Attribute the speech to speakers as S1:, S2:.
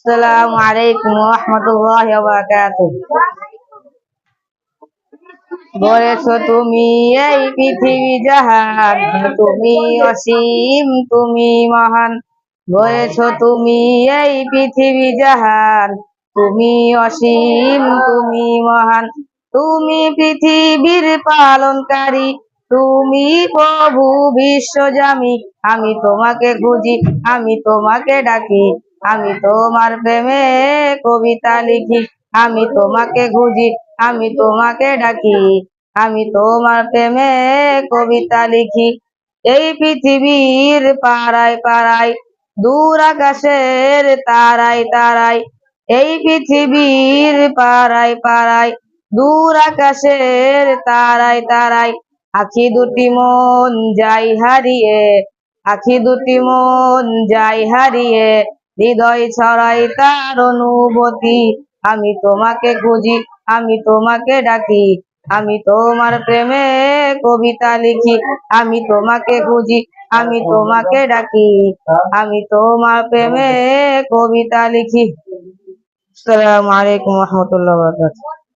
S1: আসসালামু আলাইকুম ওয়া রাহমাতুল্লাহি ওয়া বারাকাতুহু। বলেছো তুমি এই পৃথিবী জাহান, তুমি অসীম তুমি মহান। বলেছো তুমি এই পৃথিবী জাহান, তুমি অসীম তুমি মহান। তুমি পৃথিবীর পালনকারী, তুমি প্রভু বিশ্বজামি। আমি তোমাকে খুঁজি, আমি তোমাকে ডাকি, আমি তোমার প্রেমে কবিতা লিখি। আমি তোমাকে খুঁজি, আমি তোমাকে ডাকি, আমি তোমার প্রেমে কবিতা লিখি। এই পৃথিবীর পাড়ায় পাড়ায়, দূর আকাশের তারায় তারায়। এই পৃথিবীর পাড়ায় পাড়ায়, দূর আকাশের তারায় তারায়। আখি দুটি মন যাই হারিয়ে, আখি দুটি মন যাই হারিয়ে, হৃদয় ছড়াই তার অনুভূতি। আমি তোমাকে খুঁজি, আমি তোমাকে ডাকি, আমি তোমার প্রেমে কবিতা লিখি। আমি তোমাকে খুঁজি, আমি তোমাকে ডাকি, আমি তোমার প্রেমে কবিতা লিখি। আসসালামু আলাইকুম ওয়া রাহমাতুল্লাহি ওয়া বারাকাতুহু।